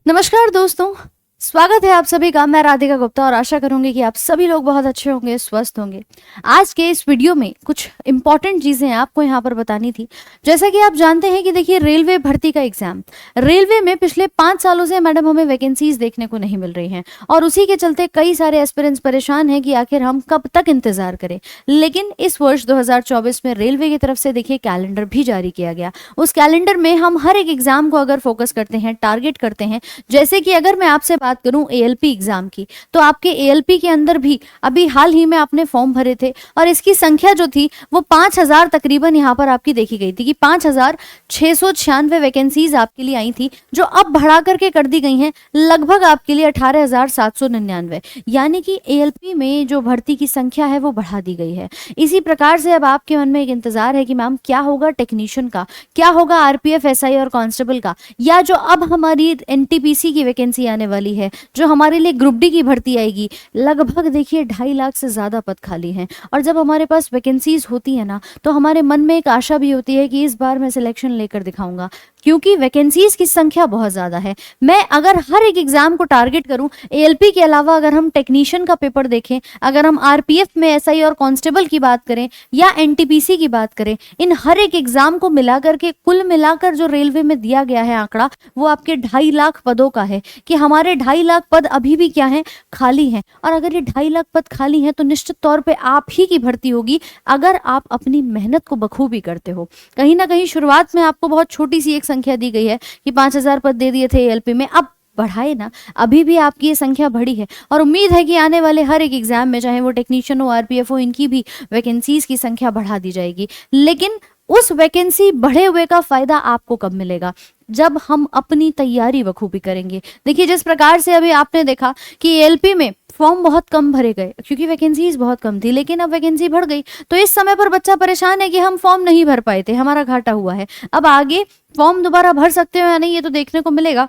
नमस्कार दोस्तों, स्वागत है आप सभी का। मैं राधिका गुप्ता और आशा करूंगी कि आप सभी लोग बहुत अच्छे होंगे, स्वस्थ होंगे। आज के इस वीडियो में कुछ इंपॉर्टेंट चीजें आपको यहाँ पर बतानी थी। जैसा कि आप जानते हैं कि देखिए, रेलवे भर्ती का एग्जाम, रेलवे में पिछले 5 सालों से मैडम हमें वैकेंसीज देखने को नहीं मिल रही हैं और उसी के चलते कई सारे एस्पिरेंट्स परेशान हैं कि आखिर हम कब तक इंतजार करें। लेकिन इस वर्ष 2024 में रेलवे की तरफ से देखिए कैलेंडर भी जारी किया गया। उस कैलेंडर में हम हर एक एग्जाम को अगर फोकस करते हैं, टारगेट करते हैं, जैसे कि अगर मैं आपसे बात करूं एएलपी एग्जाम की, तो आपके एएलपी के अंदर भी अभी हाल ही में आपने फॉर्म भरे थे और इसकी संख्या जो थी वो 5000 तकरीबन यहाँ पर आपकी देखी गई थी कि 5696 वैकेंसीज आपके लिए आई थी, जो अब बढ़ा करके कर दी गई हैं लगभग आपके लिए 18799। यानी कि एएलपी में जो भर्ती की संख्या है वो बढ़ा दी गई है। इसी प्रकार से अब आपके मन में एक इंतजार है कि मैम क्या होगा टेक्नीशियन का, क्या होगा आरपीएफ, एसआई और कांस्टेबल का, या जो अब हमारी एनटीपीसी की वैकेंसी आने वाली है, जो हमारे लिए ग्रुप डी की भर्ती आएगी। लगभग देखिए 2.5 लाख से ज्यादा पद खाली हैं और जब हमारे पास वैकेंसीज होती है ना, तो हमारे मन में एक आशा भी होती है कि इस बार मैं सिलेक्शन लेकर दिखाऊंगा, क्योंकि वैकेंसीज की संख्या बहुत ज्यादा है। मैं अगर हर एक एग्जाम को टारगेट करूं, एएलपी के अलावा अगर हम टेक्नीशियन का पेपर देखें, अगर हम आरपीएफ में एसआई और कांस्टेबल की बात करें या एनटीपीसी की बात करें, इन हर एक एग्जाम को मिलाकर के कुल मिलाकर जो रेलवे में दिया गया है आंकड़ा, वो आपके 2.5 लाख पदों का है कि हमारे 2.5 लाख पद अभी भी क्या है, खाली हैं। और अगर ये 2.5 लाख पद खाली हैं तो निश्चित तौर पे आप ही की भर्ती होगी अगर आप अपनी मेहनत को बखूबी करते हो। कहीं ना कहीं शुरुआत में आपको बहुत छोटी सी एक संख्या दी गई है कि 5000 पद दे दिए थे एएलपी में, अब बढ़ाए ना, अभी भी आपकी ये संख्या बढ़ी है और उम्मीद है कि आने वाले हर एक एग्जाम में, चाहे वो टेक्नीशियन हो, आरपीएफ हो, इनकी भी वैकेंसीज की संख्या बढ़ा दी जाएगी। लेकिन उस वैकेंसी बढ़े हुए का फायदा आपको कब मिलेगा? जब हम अपनी तैयारी बखूबी करेंगे। देखिए, जिस प्रकार से अभी आपने देखा कि एएलपी में फॉर्म बहुत कम भरे गए क्योंकि वैकेंसीज बहुत कम थी, लेकिन अब वैकेंसी बढ़ गई, तो इस समय पर बच्चा परेशान है कि हम फॉर्म नहीं भर पाए थे, हमारा घाटा हुआ है। अब आगे फॉर्म दोबारा भर सकते हो या नहीं, ये तो देखने को मिलेगा।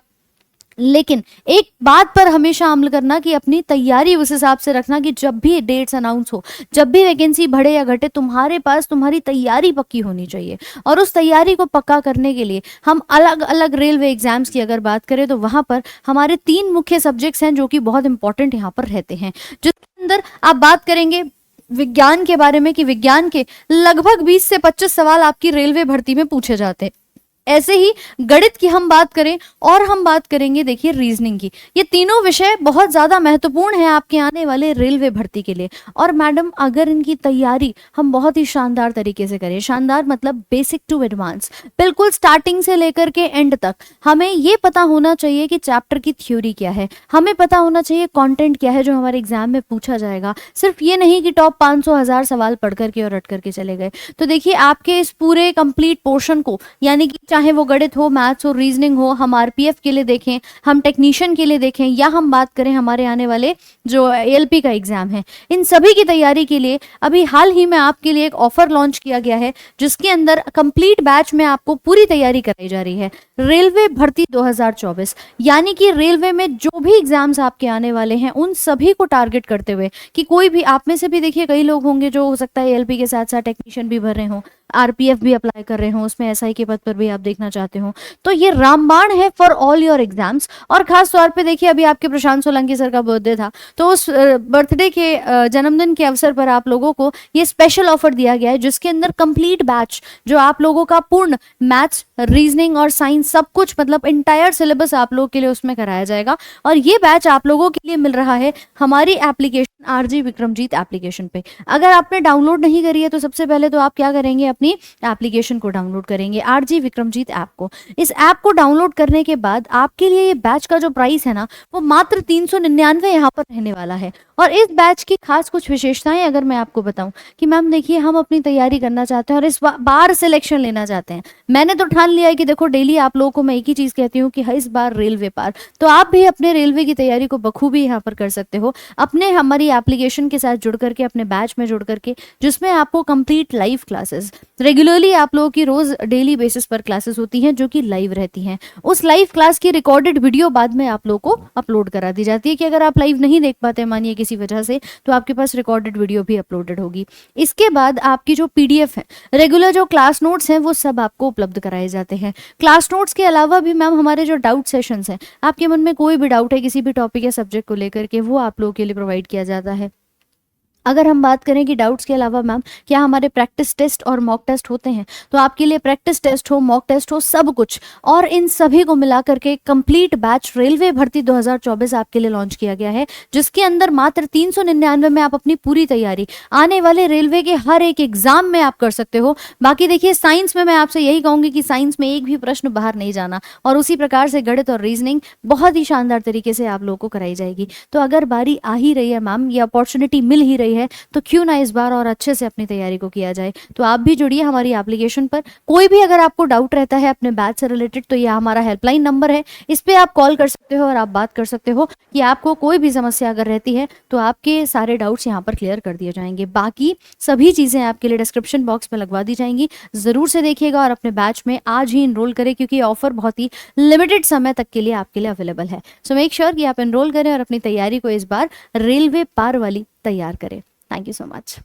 लेकिन एक बात पर हमेशा अमल करना कि अपनी तैयारी उस हिसाब से रखना कि जब भी डेट्स अनाउंस हो, जब भी वैकेंसी बढ़े या घटे, तुम्हारे पास तुम्हारी तैयारी पक्की होनी चाहिए। और उस तैयारी को पक्का करने के लिए हम अलग अलग रेलवे एग्जाम्स की अगर बात करें तो वहां पर हमारे 3 मुख्य सब्जेक्ट्स हैं जो कि बहुत इंपॉर्टेंट यहाँ पर रहते हैं, जिसके अंदर आप बात करेंगे विज्ञान के बारे में कि विज्ञान के लगभग 20 से 25 सवाल आपकी रेलवे भर्ती में पूछे जाते हैं। ऐसे ही गणित की हम बात करें और हम बात करेंगे देखिए रीजनिंग की। ये तीनों विषय बहुत ज्यादा महत्वपूर्ण है आपके आने वाले रेलवे भर्ती के लिए। और मैडम, अगर इनकी तैयारी हम बहुत ही शानदार तरीके से करें, शानदार मतलब बेसिक टू एडवांस, बिल्कुल स्टार्टिंग से लेकर के एंड तक, हमें ये पता होना चाहिए कि चैप्टर की थ्योरी क्या है, हमें पता होना चाहिए कंटेंट क्या है जो हमारे एग्जाम में पूछा जाएगा। सिर्फ ये नहीं कि टॉप 500 1000 सवाल पढ़ करके और रट करके चले गए। तो देखिए, आपके इस पूरे कंप्लीट पोर्शन को, यानी कि चाहे वो गणित हो, मैथ्स हो, रीजनिंग हो, हम आरपीएफ के लिए देखें, हम टेक्नीशियन के लिए देखें, या हम बात करें हमारे आने वाले जो एएलपी का एग्जाम है, इन सभी की तैयारी के लिए अभी हाल ही में आपके लिए एक ऑफर लॉन्च किया गया है, जिसके अंदर कंप्लीट बैच में आपको पूरी तैयारी कराई जा रही है। रेलवे भर्ती 2024, यानी कि रेलवे में जो भी एग्जाम्स आपके आने वाले हैं उन सभी को टारगेट करते हुए कि कोई भी आप में से भी देखिए कई लोग होंगे जो हो सकता है एएलपी के साथ साथ टेक्नीशियन भी भर रहे हो, आरपीएफ भी अप्लाई कर रहे हो, उसमें एसआई के पद पर भी आप देखना चाहते हो। तो ये रामबाण है फॉर ऑल योर एग्जाम्स। और खास तौर पे देखिए, अभी आपके प्रशांत सोलंकी सर का बर्थडे था, तो उस बर्थडे के जन्मदिन के अवसर पर आप लोगों को ये स्पेशल ऑफर दिया गया है, जिसके अंदर कंप्लीट बैच, जो आप लोगों का पूर्ण मैथ्स, रीजनिंग और साइंस सब कुछ, मतलब इंटायर सिलेबस आप लोगों के लिए उसमें कराया जाएगा। और ये बैच आप लोगों के लिए मिल रहा है हमारी एप्लीकेशन आरजी विक्रमजीत एप्लीकेशन पे। अगर आपने डाउनलोड नहीं करी है तो सबसे पहले तो आप क्या करेंगे, अपनी एप्लीकेशन को डाउनलोड करेंगे, आरजी विक्रमजीत ऐप को। इस ऐप को डाउनलोड करने के बाद आपके लिए ये बैच का जो प्राइस है ना, वो मात्र 399 यहाँ पर रहने वाला है। और इस बैच की खास कुछ विशेषताएं अगर मैं आपको बताऊं कि मैम देखिए, हम अपनी तैयारी करना चाहते हैं और इस बार सिलेक्शन लेना चाहते हैं। मैंने तो ठान लिया है कि देखो, डेली आप लोगों को मैं एक ही चीज कहती हूँ कि इस बार रेलवे पार, तो आप भी अपने रेलवे की तैयारी को बखूबी यहाँ पर कर सकते हो, अपने हमारी एप्लीकेशन के साथ जुड़ करके, अपने बैच में जुड़ करके, जिसमें आपको कंप्लीट लाइव क्लासेस, रेगुलरली आप लोगों की रोज डेली बेसिस पर क्लासेस होती हैं जो कि लाइव रहती हैं। उस लाइव क्लास की रिकॉर्डेड वीडियो बाद में आप लोगों को अपलोड करा दी जाती है कि अगर आप लाइव नहीं देख पाते मानिए किसी वजह से, तो आपके पास रिकॉर्डेड वीडियो भी अपलोडेड होगी। इसके बाद आपकी जो पीडीएफ है, रेगुलर जो क्लास नोट्स हैं वो सब आपको उपलब्ध कराए जाते हैं। क्लास नोट्स के अलावा भी मैम हमारे जो डाउट सेशंस हैं, आपके मन में कोई भी डाउट है किसी भी टॉपिक या सब्जेक्ट को लेकर के, वो आप लोगों के लिए प्रोवाइड किया जाता है। अगर हम बात करें कि डाउट्स के अलावा मैम क्या हमारे प्रैक्टिस टेस्ट और मॉक टेस्ट होते हैं, तो आपके लिए प्रैक्टिस टेस्ट हो, मॉक टेस्ट हो, सब कुछ, और इन सभी को मिला करके कंप्लीट बैच रेलवे भर्ती 2024 आपके लिए लॉन्च किया गया है, जिसके अंदर मात्र 399 में आप अपनी पूरी तैयारी आने वाले रेलवे के हर एक एग्जाम में आप कर सकते हो। बाकी देखिए साइंस में मैं आपसे यही कहूंगी कि साइंस में एक भी प्रश्न बाहर नहीं जाना, और उसी प्रकार से गणित और रीजनिंग बहुत ही शानदार तरीके से आप लोगों को कराई जाएगी। तो अगर बारी आ ही रही है मैम, ये अपॉर्चुनिटी मिल ही रही है, तो क्यों ना इस बार और अच्छे से अपनी तैयारी को किया जाए। तो आप भी जुड़िए हमारी एप्लीकेशन पर। कोई भी अगर आपको डाउट रहता है अपने बैच से रिलेटेड, तो यह हमारा हेल्पलाइन नंबर है, इस पे आप कॉल कर सकते हो और आप बात कर सकते हो कि आपको कोई भी समस्या अगर रहती है तो आपके सारे डाउट्स यहाँ पर क्लियर कर दिए जाएंगे। बाकी सभी चीजें आपके लिए डिस्क्रिप्शन बॉक्स में लगवा दी जाएंगी, जरूर से देखिएगा और अपने बैच में आज ही इनरोल करें, क्योंकि ऑफर बहुत ही लिमिटेड समय तक के लिए आपके लिए अवेलेबल है। सो मेक श्योर कि आप एनरोल करें और अपनी तैयारी को इस बार रेलवे पार वाली तैयार करें। Thank you so much.